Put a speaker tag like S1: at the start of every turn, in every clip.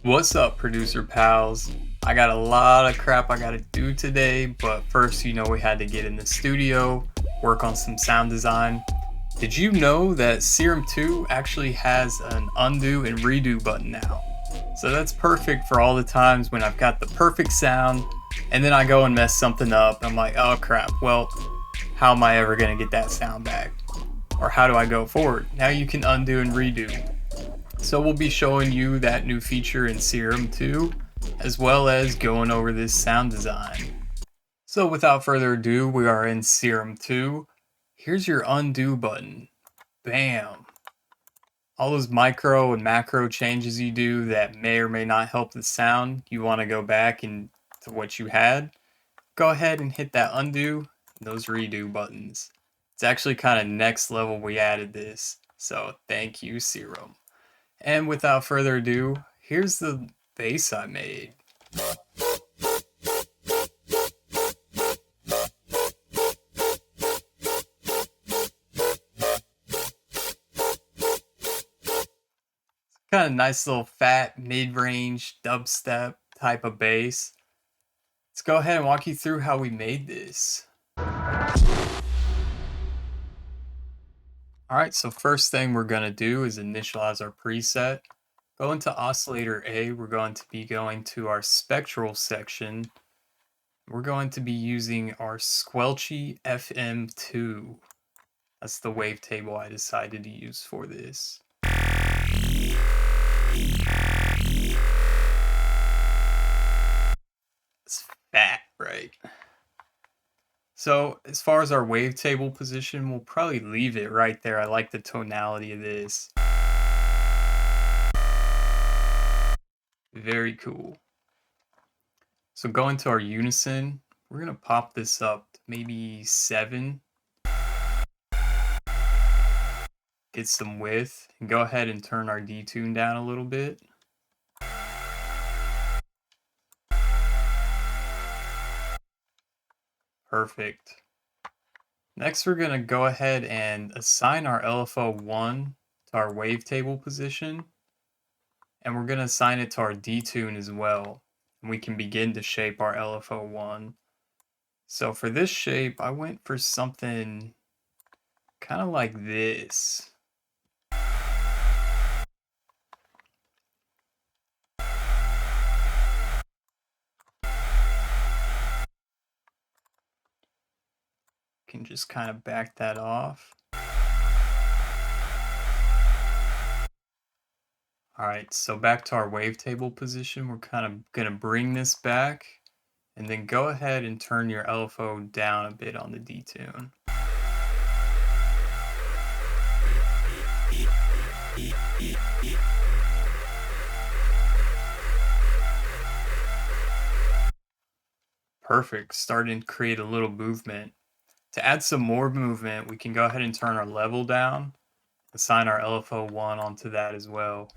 S1: What's up, producer pals? I got a lot of crap I gotta do today, but first, we had to get in the studio, work on some sound design. Did you know that Serum 2 actually has an undo and redo button now? So that's perfect for all the times when I've got the perfect sound and then I go and mess something up. I'm like, oh crap, well, how am I ever gonna get that sound back? Or how do I go forward? Now you can undo and redo. So we'll be showing you that new feature in Serum 2, as well as going over this sound design. So without further ado, we are in Serum 2. Here's your undo button. Bam! All those micro and macro changes you do that may or may not help the sound, you want to go back and to what you had, go ahead and hit that undo and those redo buttons. It's actually kind of next level we added this, so thank you, Serum. And without further ado, here's the bass I made. Kind of nice little fat mid-range dubstep type of bass. Let's go ahead and walk you through how we made this. Alright, so first thing we're going to do is initialize our preset. Go into oscillator A, we're going to be going to our spectral section. We're going to be using our Squelchy FM2. That's the wavetable I decided to use for this. It's fat, right? So as far as our wavetable position, we'll probably leave it right there. I like the tonality of this. Very cool. So going to our unison, we're going to pop this up to maybe 7. Get some width, and go ahead and turn our detune down a little bit. Perfect. Next, we're going to go ahead and assign our LFO1 to our wavetable position, and we're going to assign it to our detune as well. And we can begin to shape our LFO1. So for this shape, I went for something kind of like this. Can just kind of back that off. Alright, so back to our wavetable position, we're kind of going to bring this back, and then go ahead and turn your LFO down a bit on the detune. Perfect, starting to create a little movement. To add some more movement, we can go ahead and turn our level down, assign our LFO1 onto that as well.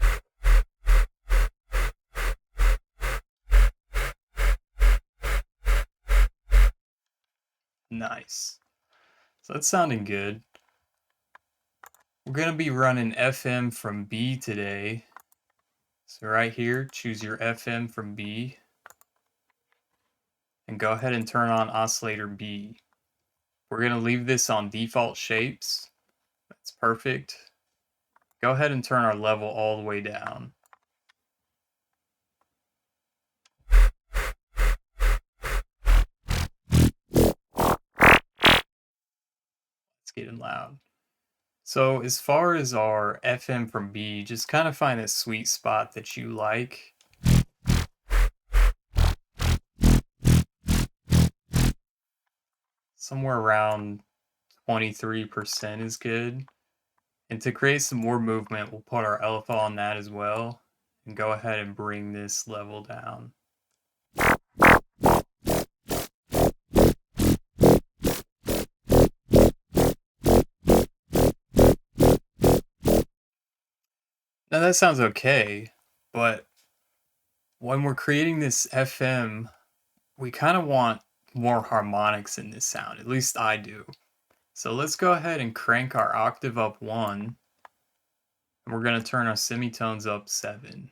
S1: Nice. So that's sounding good. We're going to be running FM from B today. So right here, choose your FM from B. And go ahead and turn on oscillator B. We're going to leave this on default shapes. That's perfect. Go ahead and turn our level all the way down. It's getting loud. So as far as our FM from B, just kind of find a sweet spot that you like. Somewhere around 23% is good. And to create some more movement, we'll put our LFO on that as well. And go ahead and bring this level down. Now that sounds okay, but when we're creating this FM, we kind of want more harmonics in this sound. At least I do. So let's go ahead and crank our octave up 1. And we're going to turn our semitones up 7.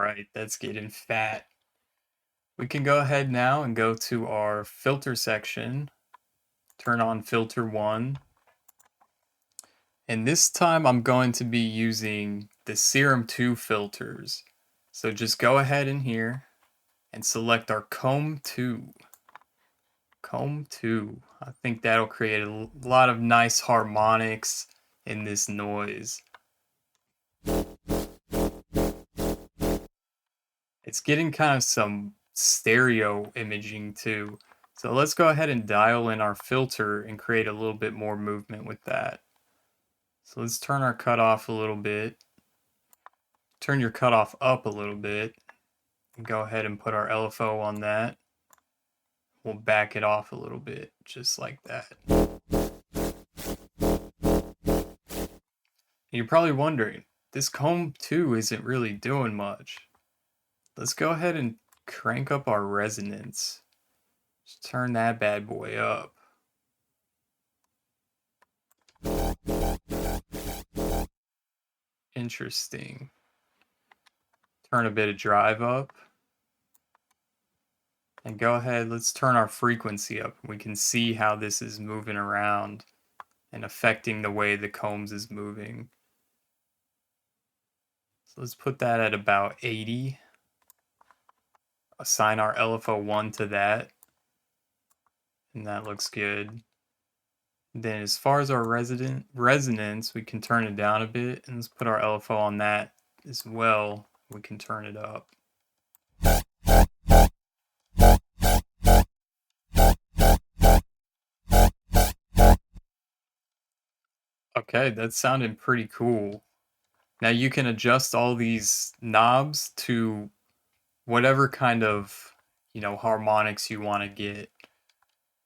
S1: Alright, that's getting fat. We can go ahead now and go to our filter section, turn on filter 1, and this time I'm going to be using the SERUM 2 filters. So just go ahead in here and select our comb 2. Comb 2. I think that'll create a lot of nice harmonics in this noise. It's getting kind of some stereo imaging too. So let's go ahead and dial in our filter and create a little bit more movement with that. So let's turn our cutoff a little bit. Turn your cutoff up a little bit. And go ahead and put our LFO on that. We'll back it off a little bit, just like that. You're probably wondering, this comb 2 isn't really doing much. Let's go ahead and crank up our resonance. Just turn that bad boy up. Interesting. Turn a bit of drive up. And go ahead, let's turn our frequency up. We can see how this is moving around and affecting the way the combs is moving. So let's put that at about 80. Assign our LFO1 to that. And that looks good. Then as far as our resonance, we can turn it down a bit. And let's put our LFO on that as well. We can turn it up. Okay, that's sounding pretty cool. Now you can adjust all these knobs to whatever kind of, harmonics you want to get.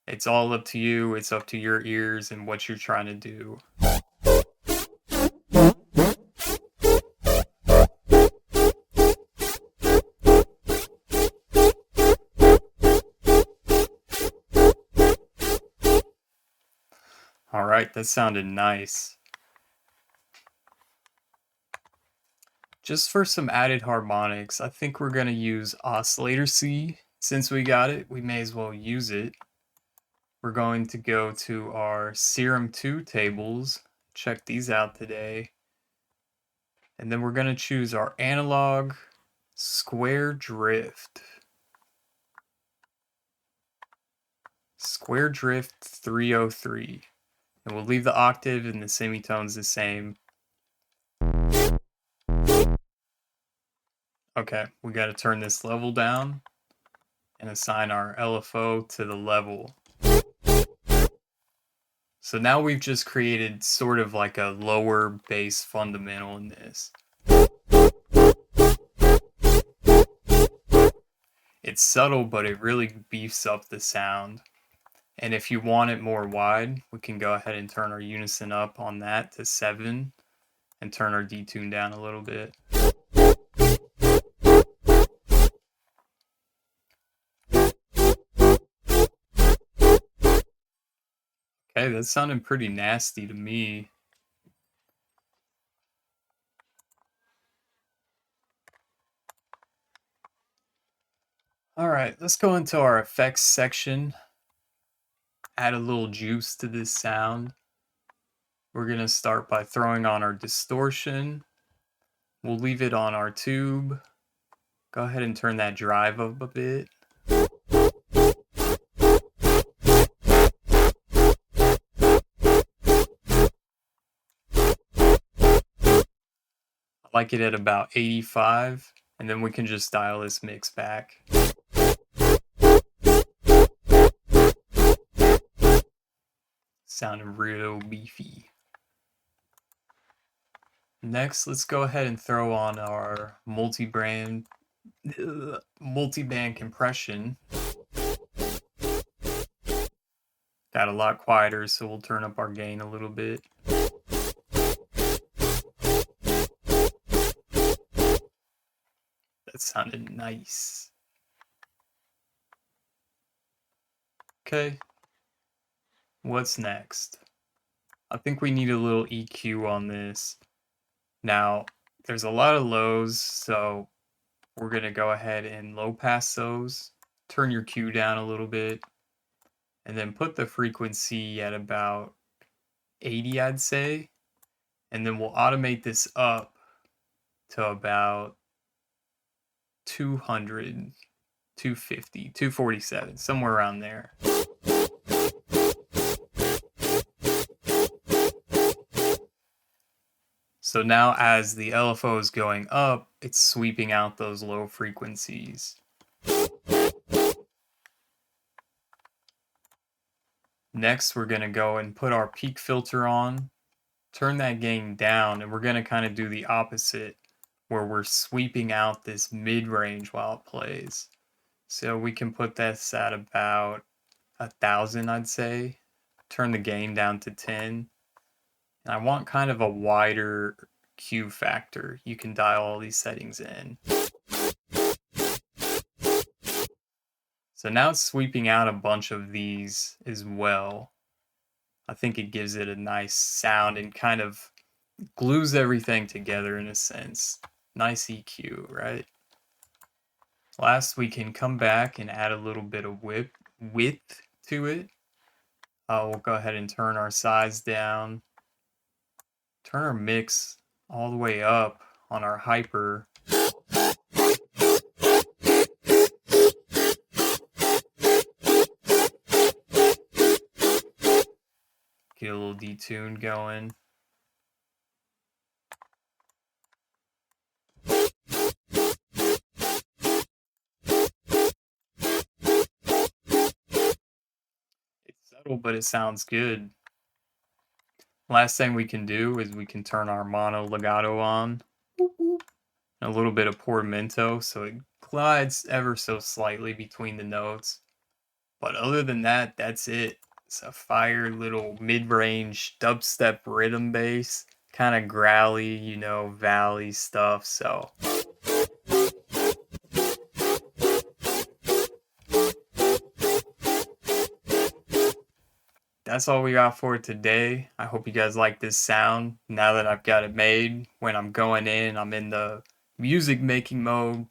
S1: It's all up to you. It's up to your ears and what you're trying to do. All right, that sounded nice. Just for some added harmonics, I think we're going to use oscillator C. Since we got it, we may as well use it. We're going to go to our SERUM 2 tables, check these out today. And then we're going to choose our analog square drift. Square drift 303. And we'll leave the octave and the semitones the same. Okay, we got to turn this level down and assign our LFO to the level. So now we've just created sort of like a lower bass fundamental in this. It's subtle, but it really beefs up the sound. And if you want it more wide, we can go ahead and turn our unison up on that to 7 and turn our detune down a little bit. Okay, that's sounding pretty nasty to me. All right, let's go into our effects section. Add a little juice to this sound. We're going to start by throwing on our distortion. We'll leave it on our tube. Go ahead and turn that drive up a bit. I like it at about 85, and then we can just dial this mix back. Sounding real beefy. Next, let's go ahead and throw on our multi-band compression. Got a lot quieter, so we'll turn up our gain a little bit. That sounded nice. Okay, what's next? I think we need a little EQ on this. Now, there's a lot of lows, so we're going to go ahead and low pass those, turn your Q down a little bit, and then put the frequency at about 80, I'd say. And then we'll automate this up to about 200, 250, 247, somewhere around there. So now as the LFO is going up, it's sweeping out those low frequencies. Next, we're going to go and put our peak filter on, turn that gain down, and we're going to kind of do the opposite, where we're sweeping out this mid-range while it plays. So we can put this at about 1,000, I'd say. Turn the gain down to 10. And I want kind of a wider Q factor. You can dial all these settings in. So now it's sweeping out a bunch of these as well. I think it gives it a nice sound and kind of glues everything together in a sense. Nice EQ, right? Last, we can come back and add a little bit of width to it. We'll go ahead and turn our size down. Turn our mix all the way up on our hyper. Get a little detune going. It's subtle, but it sounds good. Last thing we can do is we can turn our mono legato on. A little bit of portamento, so it glides ever so slightly between the notes. But other than that, that's it. It's a fire little mid-range dubstep rhythm bass, kind of growly, you know, valley stuff. So that's all we got for today. I hope you guys like this sound. Now that I've got it made, when I'm going in, I'm in the music making mode.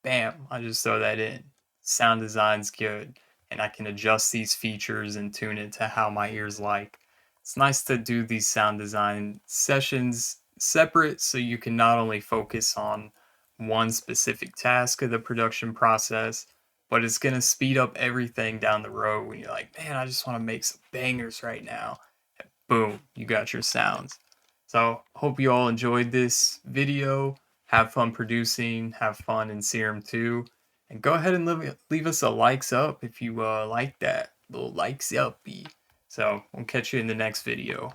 S1: Bam, I just throw that in. Sound design's good, and I can adjust these features and tune it to how my ears like. It's nice to do these sound design sessions separate so you can not only focus on one specific task of the production process, but it's going to speed up everything down the road when you're like, man, I just want to make some bangers right now. And boom, you got your sounds. So hope you all enjoyed this video. Have fun producing, have fun in Serum 2, and go ahead and leave us a likes up if you like that. Little likes uppy. So we'll catch you in the next video.